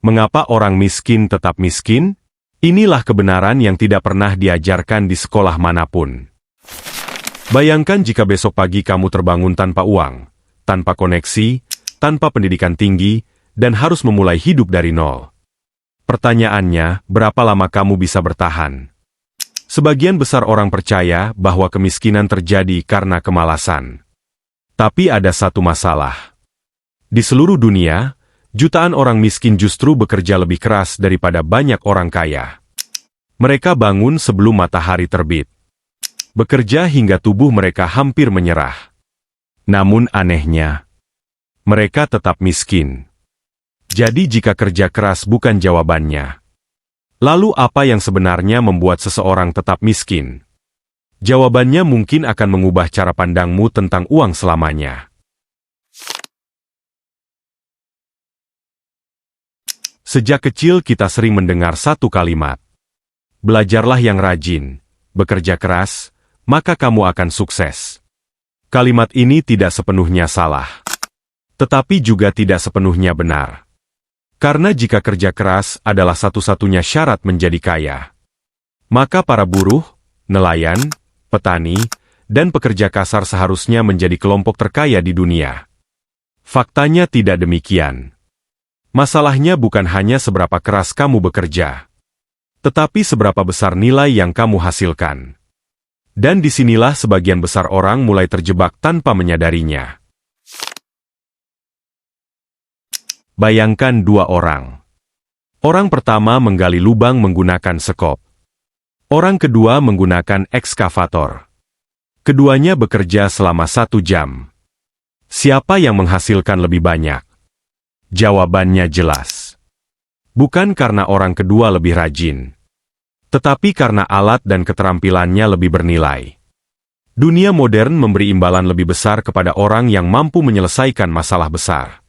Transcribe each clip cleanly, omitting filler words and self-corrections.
Mengapa orang miskin tetap miskin? Inilah kebenaran yang tidak pernah diajarkan di sekolah manapun. Bayangkan jika besok pagi kamu terbangun tanpa uang, tanpa koneksi, tanpa pendidikan tinggi, dan harus memulai hidup dari nol. Pertanyaannya, berapa lama kamu bisa bertahan? Sebagian besar orang percaya bahwa kemiskinan terjadi karena kemalasan. Tapi ada satu masalah. Di seluruh dunia, jutaan orang miskin justru bekerja lebih keras daripada banyak orang kaya. Mereka bangun sebelum matahari terbit. Bekerja hingga tubuh mereka hampir menyerah. Namun anehnya, mereka tetap miskin. Jadi jika kerja keras bukan jawabannya, lalu apa yang sebenarnya membuat seseorang tetap miskin? Jawabannya mungkin akan mengubah cara pandangmu tentang uang selamanya. Sejak kecil kita sering mendengar satu kalimat. Belajarlah yang rajin, bekerja keras, maka kamu akan sukses. Kalimat ini tidak sepenuhnya salah. Tetapi juga tidak sepenuhnya benar. Karena jika kerja keras adalah satu-satunya syarat menjadi kaya, maka para buruh, nelayan, petani, dan pekerja kasar seharusnya menjadi kelompok terkaya di dunia. Faktanya tidak demikian. Masalahnya bukan hanya seberapa keras kamu bekerja, tetapi seberapa besar nilai yang kamu hasilkan. Dan disinilah sebagian besar orang mulai terjebak tanpa menyadarinya. Bayangkan dua orang. Orang pertama menggali lubang menggunakan sekop. Orang kedua menggunakan ekskavator. Keduanya bekerja selama 1 jam. Siapa yang menghasilkan lebih banyak? Jawabannya jelas. Bukan karena orang kedua lebih rajin, tetapi karena alat dan keterampilannya lebih bernilai. Dunia modern memberi imbalan lebih besar kepada orang yang mampu menyelesaikan masalah besar.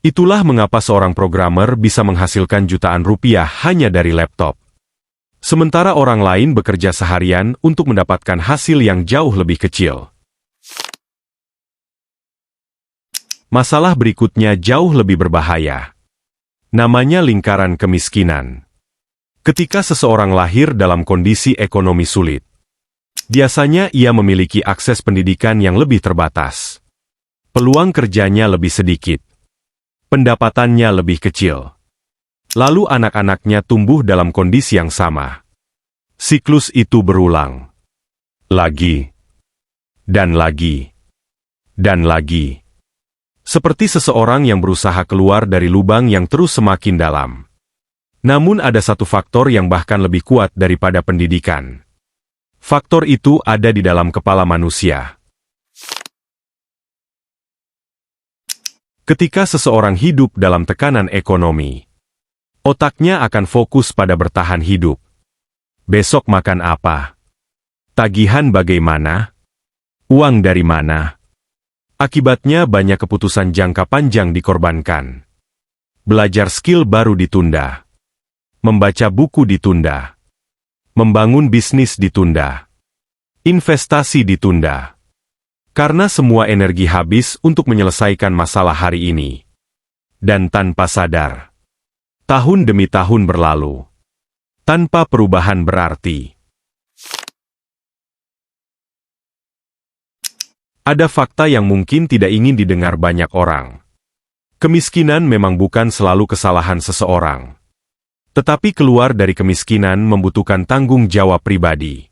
Itulah mengapa seorang programmer bisa menghasilkan jutaan rupiah hanya dari laptop. Sementara orang lain bekerja seharian untuk mendapatkan hasil yang jauh lebih kecil. Masalah berikutnya jauh lebih berbahaya. Namanya lingkaran kemiskinan. Ketika seseorang lahir dalam kondisi ekonomi sulit, biasanya ia memiliki akses pendidikan yang lebih terbatas. Peluang kerjanya lebih sedikit. Pendapatannya lebih kecil. Lalu anak-anaknya tumbuh dalam kondisi yang sama. Siklus itu berulang. Lagi. Dan lagi. Dan lagi. Seperti seseorang yang berusaha keluar dari lubang yang terus semakin dalam. Namun ada satu faktor yang bahkan lebih kuat daripada pendidikan. Faktor itu ada di dalam kepala manusia. Ketika seseorang hidup dalam tekanan ekonomi, otaknya akan fokus pada bertahan hidup. Besok makan apa? Tagihan bagaimana? Uang dari mana? Akibatnya banyak keputusan jangka panjang dikorbankan. Belajar skill baru ditunda. Membaca buku ditunda. Membangun bisnis ditunda. Investasi ditunda. Karena semua energi habis untuk menyelesaikan masalah hari ini. Dan tanpa sadar, tahun demi tahun berlalu. Tanpa perubahan berarti. Ada fakta yang mungkin tidak ingin didengar banyak orang. Kemiskinan memang bukan selalu kesalahan seseorang. Tetapi keluar dari kemiskinan membutuhkan tanggung jawab pribadi.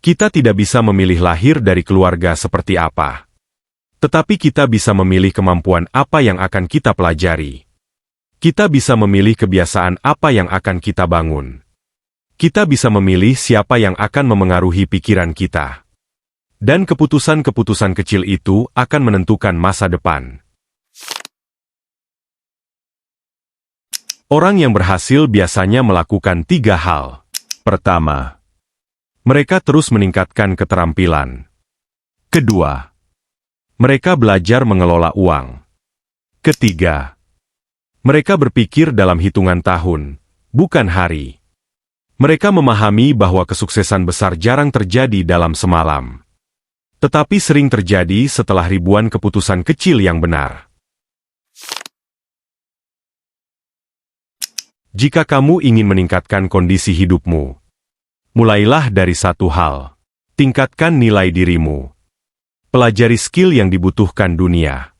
Kita tidak bisa memilih lahir dari keluarga seperti apa. Tetapi kita bisa memilih kemampuan apa yang akan kita pelajari. Kita bisa memilih kebiasaan apa yang akan kita bangun. Kita bisa memilih siapa yang akan memengaruhi pikiran kita. Dan keputusan-keputusan kecil itu akan menentukan masa depan. Orang yang berhasil biasanya melakukan 3 hal. Pertama, mereka terus meningkatkan keterampilan. Kedua, mereka belajar mengelola uang. Ketiga, mereka berpikir dalam hitungan tahun, bukan hari. Mereka memahami bahwa kesuksesan besar jarang terjadi dalam semalam. Tetapi sering terjadi setelah ribuan keputusan kecil yang benar. Jika kamu ingin meningkatkan kondisi hidupmu, mulailah dari satu hal. Tingkatkan nilai dirimu. Pelajari skill yang dibutuhkan dunia.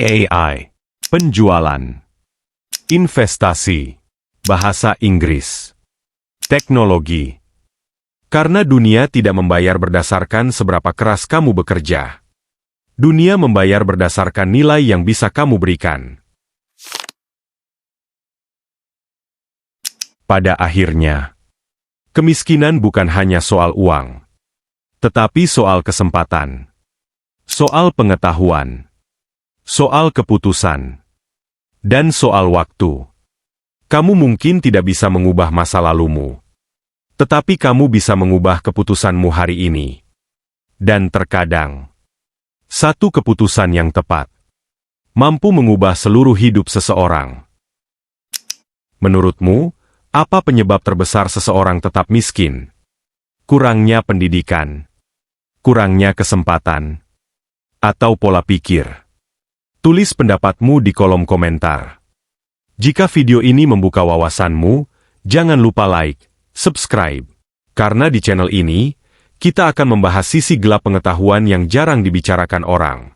AI, penjualan, investasi, bahasa Inggris, teknologi. Karena dunia tidak membayar berdasarkan seberapa keras kamu bekerja. Dunia membayar berdasarkan nilai yang bisa kamu berikan. Pada akhirnya, kemiskinan bukan hanya soal uang, tetapi soal kesempatan, soal pengetahuan, soal keputusan, dan soal waktu. Kamu mungkin tidak bisa mengubah masa lalumu, tetapi kamu bisa mengubah keputusanmu hari ini. Dan terkadang, satu keputusan yang tepat mampu mengubah seluruh hidup seseorang. Menurutmu, apa penyebab terbesar seseorang tetap miskin? Kurangnya pendidikan, kurangnya kesempatan, atau pola pikir? Tulis pendapatmu di kolom komentar. Jika video ini membuka wawasanmu, jangan lupa like, subscribe. Karena di channel ini, kita akan membahas sisi gelap pengetahuan yang jarang dibicarakan orang.